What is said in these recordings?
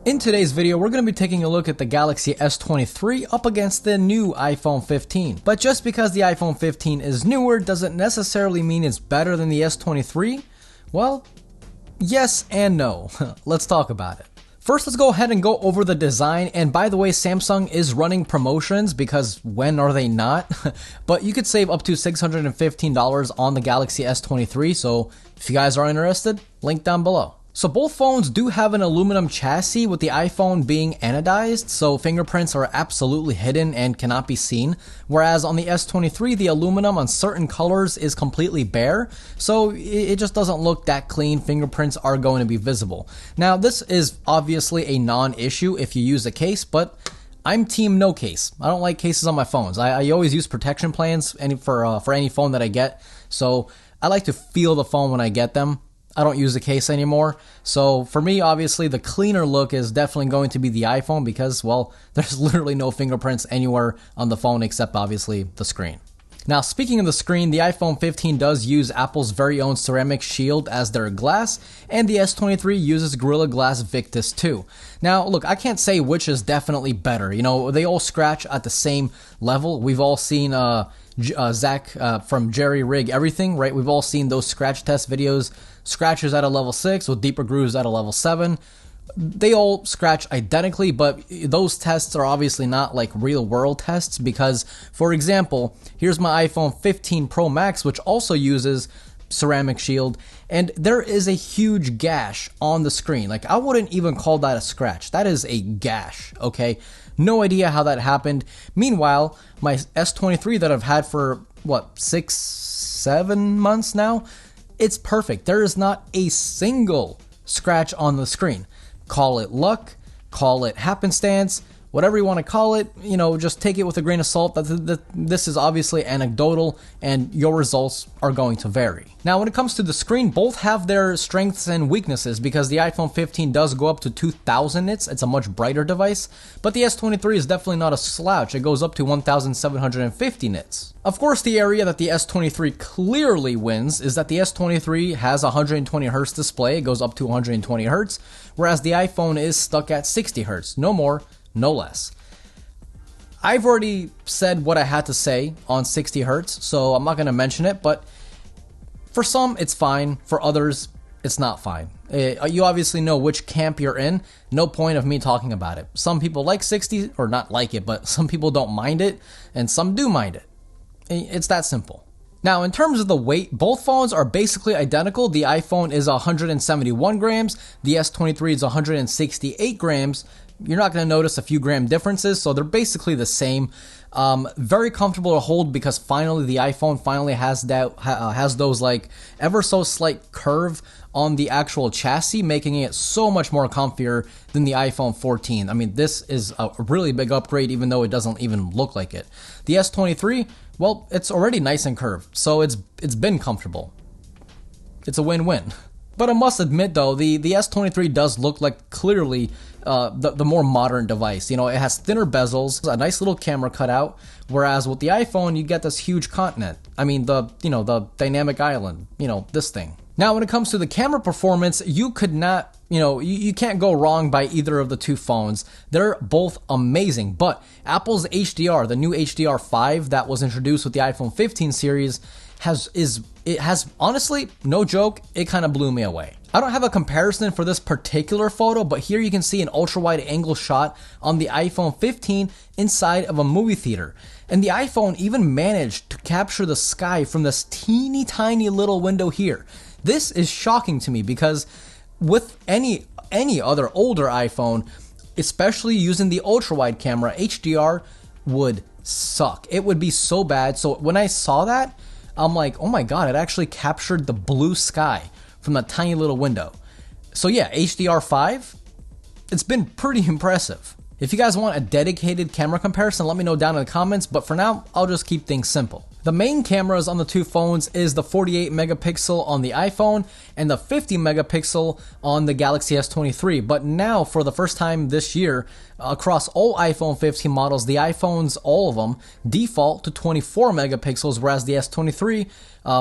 In today's video, we're going to be taking a look at the Galaxy S23 up against the new iPhone 15. But just because the iPhone 15 is newer doesn't necessarily mean it's better than the S23? Well, yes and no. Let's talk about it. First, let's go ahead and go over the design, and by the way, Samsung is running promotions because when are they not? But you could save up to $615 on the Galaxy S23, so if you guys are interested, link down below. So both phones do have an aluminum chassis, with the iPhone being anodized, so fingerprints are absolutely hidden and cannot be seen, whereas on the S23 the aluminum on certain colors is completely bare, so it just doesn't look that clean. Fingerprints are going to be visible. Now this is obviously a non-issue if you use a case, but I'm team no case. I don't like cases on my phones. I always use protection plans for any phone that I get, so I like to feel the phone when I get them. I don't use a case anymore, so for me, obviously, the cleaner look is definitely going to be the iPhone because, well, there's literally no fingerprints anywhere on the phone except, obviously, the screen. Now, speaking of the screen, the iPhone 15 does use Apple's very own ceramic shield as their glass, and the S23 uses Gorilla Glass Victus 2. Now, look, I can't say which is definitely better. You know, they all scratch at the same level. We've all seen Zach from Jerry Rig Everything, right? We've all seen those scratch test videos. Scratches at a level 6 with deeper grooves at a level 7. They all scratch identically, but those tests are obviously not like real world tests because, for example, here's my iPhone 15 Pro Max, which also uses ceramic shield, and there is a huge gash on the screen. Like, I wouldn't even call that a scratch. That is a gash, okay? No idea how that happened. Meanwhile, my S23 that I've had for, what, 6-7 months now, it's perfect. There is not a single scratch on the screen. Call it luck, call it happenstance, whatever you want to call it, you know, just take it with a grain of salt. This is obviously anecdotal and your results are going to vary. Now, when it comes to the screen, both have their strengths and weaknesses because the iPhone 15 does go up to 2000 nits. It's a much brighter device, but the S23 is definitely not a slouch. It goes up to 1750 nits. Of course, the area that the S23 clearly wins is that the S23 has a 120Hz display. It goes up to 120Hz, whereas the iPhone is stuck at 60Hz. No more, no less. I've already said what I had to say on 60 Hz, so I'm not going to mention it, but for some it's fine, for others it's not fine. You obviously know which camp you're in. No point of me talking about it. Some people like 60, or not like it, but some people don't mind it, and some do mind it. It's that simple. Now, in terms of the weight, both phones are basically identical. The iPhone is 171 grams, the S23 is 168 grams. You're not going to notice a few gram differences, so they're basically the same. Very comfortable to hold because finally the iPhone finally has those like ever so slight curve on the actual chassis, making it so much more comfier than the iPhone 14. I mean, this is a really big upgrade, even though it doesn't even look like it. The S23, well, it's already nice and curved, so it's been comfortable. It's a win-win. But I must admit though, the S23 does look like clearly the more modern device. You know, it has thinner bezels, a nice little camera cutout, whereas with the iPhone you get this huge continent. I mean, the dynamic island, this thing. Now, when it comes to the camera performance, you could not, you can't go wrong by either of the two phones. They're both amazing, but Apple's HDR, the new HDR5 that was introduced with the iPhone 15 series, has honestly, no joke, it kind of blew me away. I don't have a comparison for this particular photo, but here you can see an ultra wide angle shot on the iPhone 15 inside of a movie theater. And the iPhone even managed to capture the sky from this teeny tiny little window here. This is shocking to me because with any other older iPhone, especially using the ultra wide camera, HDR would suck. It would be so bad. So when I saw that, I'm like, oh my god, it actually captured the blue sky from that tiny little window. So yeah, HDR5, it's been pretty impressive. If you guys want a dedicated camera comparison, let me know down in the comments, but for now, I'll just keep things simple. The main cameras on the two phones is the 48 megapixel on the iPhone and the 50 megapixel on the Galaxy S23. But now, for the first time this year, across all iPhone 15 models, the iPhones, all of them, default to 24 megapixels, whereas the S23,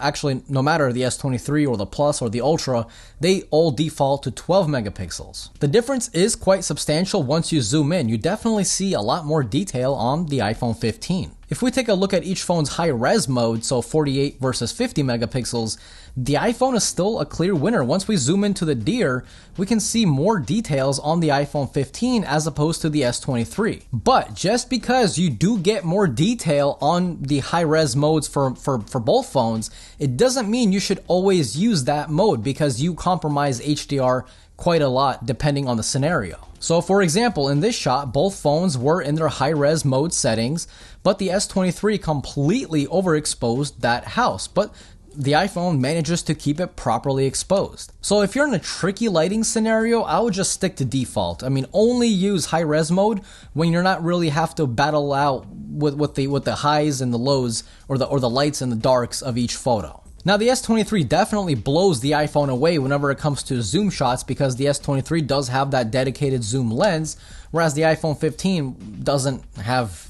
actually, no matter the S23 or the Plus or the Ultra, they all default to 12 megapixels. The difference is quite substantial once you zoom in. You definitely see a lot more detail on the iPhone 15. If we take a look at each phone's high-res mode, so 48 versus 50 megapixels, the iPhone is still a clear winner. Once we zoom into the deer, we can see more details on the iPhone 15 as opposed to the S23. But just because you do get more detail on the high-res modes for both phones, it doesn't mean you should always use that mode, because you compromise HDR quite a lot depending on the scenario. So for example, in this shot, both phones were in their high-res mode settings, but the S23 completely overexposed that house, but the iPhone manages to keep it properly exposed. So if you're in a tricky lighting scenario, I would just stick to default. I mean, only use high-res mode when you're not really have to battle out with the highs and the lows, or the lights and the darks of each photo. Now, the S23 definitely blows the iPhone away whenever it comes to zoom shots, because the S23 does have that dedicated zoom lens, whereas the iPhone 15 doesn't have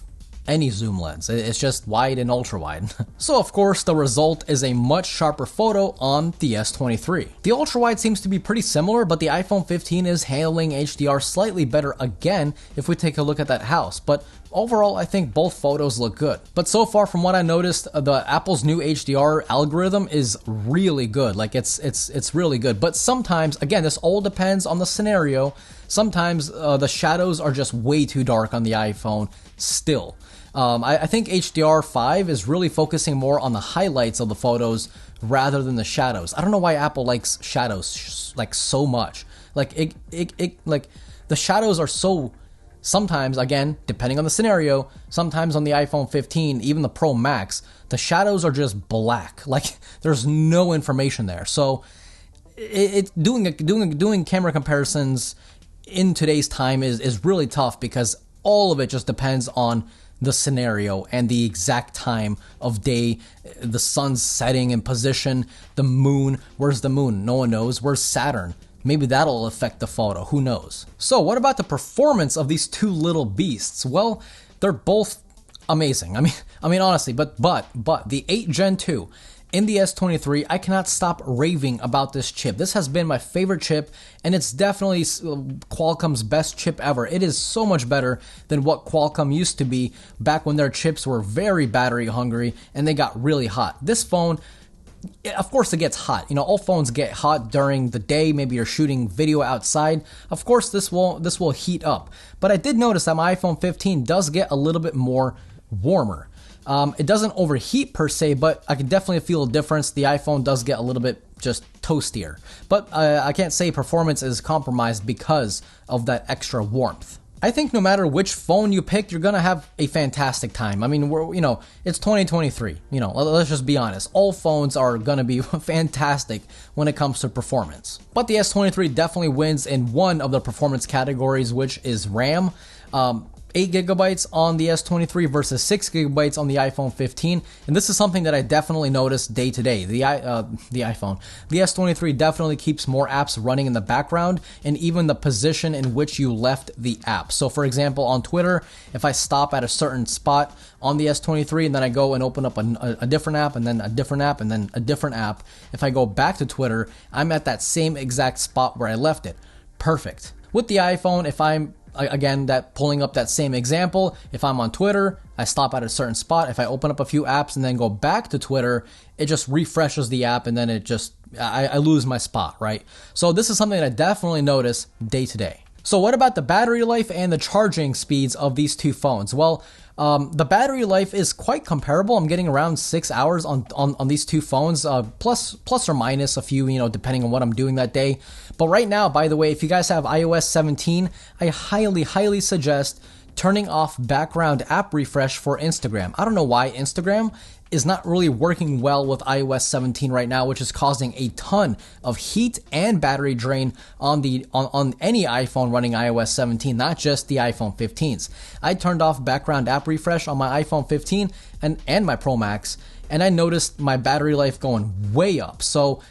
any zoom lens. It's just wide and ultra wide. So of course, the result is a much sharper photo on the S23. The ultra wide seems to be pretty similar, but the iPhone 15 is handling HDR slightly better again if we take a look at that house. But overall, I think both photos look good. But so far, from what I noticed, the Apple's new HDR algorithm is really good. Like it's really good. But sometimes, again, this all depends on the scenario. Sometimes the shadows are just way too dark on the iPhone still. I think HDR5 is really focusing more on the highlights of the photos rather than the shadows. I don't know why Apple likes shadows like so much. Like like the shadows are so, sometimes, again, depending on the scenario, sometimes on the iPhone 15, even the Pro Max, the shadows are just black. Like there's no information there. So doing camera comparisons in today's time is really tough, because all of it just depends on the scenario and the exact time of day, the sun's setting and position, the moon. Where's the moon? No one knows. Where's Saturn? Maybe that'll affect the photo. Who knows? So what about the performance of these two little beasts? Well, they're both amazing. I mean honestly, but the 8 Gen 2 in the S23, I cannot stop raving about this chip. This has been my favorite chip, and it's definitely Qualcomm's best chip ever. It is so much better than what Qualcomm used to be back when their chips were very battery hungry and they got really hot. This phone, of course it gets hot. You know, all phones get hot during the day. Maybe you're shooting video outside. Of course this will heat up. But I did notice that my iPhone 15 does get a little bit more warmer. It doesn't overheat per se, but I can definitely feel a difference. The iPhone does get a little bit just toastier. But I can't say performance is compromised because of that extra warmth. I think no matter which phone you pick, you're gonna have a fantastic time. I mean, it's 2023. Let's just be honest. All phones are gonna be fantastic when it comes to performance. But the S23 definitely wins in one of the performance categories, which is RAM. 8 gigabytes on the S23 versus 6 gigabytes on the iPhone 15, and this is something that I definitely notice day to day. The S23 definitely keeps more apps running in the background, and even the position in which you left the app. So for example, on Twitter, if I stop at a certain spot on the S23 and then I go and open up a different app and then a different app and then a different app, if I go back to Twitter, I'm at that same exact spot where I left it. Perfect. With the iPhone, if I'm pulling up that same example, if I'm on Twitter, I stop at a certain spot. If I open up a few apps and then go back to Twitter, it just refreshes the app, and then I lose my spot, right? So this is something that I definitely notice day to day. So what about the battery life and the charging speeds of these two phones? Well, the battery life is quite comparable. I'm getting around 6 hours on these two phones, plus or minus a few, depending on what I'm doing that day. But right now, by the way, if you guys have iOS 17, I highly suggest turning off background app refresh for Instagram. I don't know why Instagram is not really working well with iOS 17 right now, which is causing a ton of heat and battery drain on any iPhone running iOS 17, not just the iPhone 15s. I turned off background app refresh on my iPhone 15 and my Pro Max, and I noticed my battery life going way up. So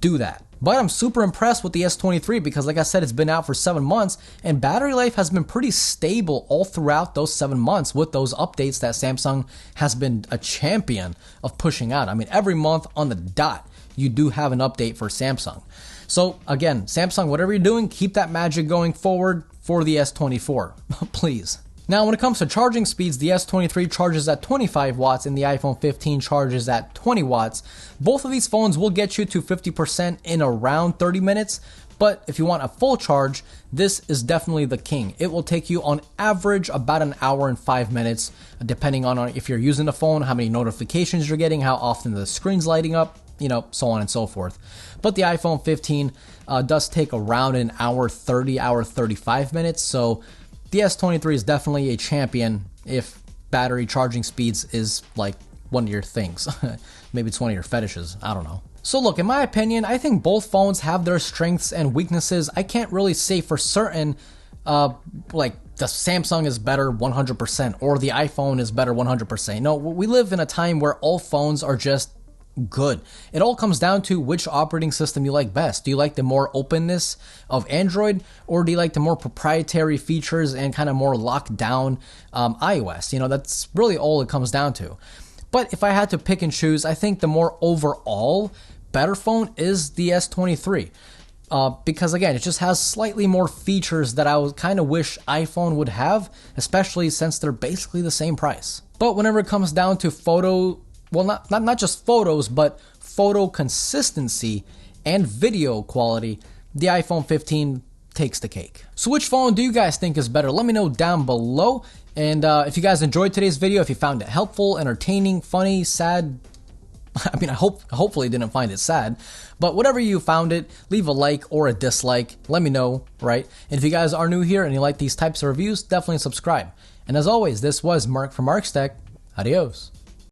do that. But I'm super impressed with the S23 because, like I said, it's been out for 7 months and battery life has been pretty stable all throughout those 7 months with those updates that Samsung has been a champion of pushing out. I mean, every month on the dot, you do have an update for Samsung. So again, Samsung, whatever you're doing, keep that magic going forward for the S24, please. Now, when it comes to charging speeds, the S23 charges at 25 watts and the iPhone 15 charges at 20 watts. Both of these phones will get you to 50% in around 30 minutes, but if you want a full charge, this is definitely the king. It will take you on average about an hour and 5 minutes, depending on if you're using the phone, how many notifications you're getting, how often the screen's lighting up, you know, so on and so forth. But the iPhone 15 does take around an hour 30, hour 35 minutes, so the S23 is definitely a champion if battery charging speeds is like one of your things. Maybe it's one of your fetishes, I don't know. So look, in my opinion, I think both phones have their strengths and weaknesses. I can't really say for certain, like the Samsung is better 100% or the iPhone is better 100%. No, we live in a time where all phones are just good. It all comes down to which operating system you like best. Do you like the more openness of Android, or do you like the more proprietary features and kind of more locked down iOS? You know, that's really all it comes down to. But if I had to pick and choose, I think the more overall better phone is the S23. Because again, it just has slightly more features that I would kind of wish iPhone would have, especially since they're basically the same price. But whenever it comes down to not just photos, but photo consistency and video quality, the iPhone 15 takes the cake. So which phone do you guys think is better? Let me know down below. And if you guys enjoyed today's video, if you found it helpful, entertaining, funny, sad, I mean, hopefully didn't find it sad, but whatever you found it, leave a like or a dislike. Let me know, right? And if you guys are new here and you like these types of reviews, definitely subscribe. And as always, this was Mark from Mark's Tech. Adios.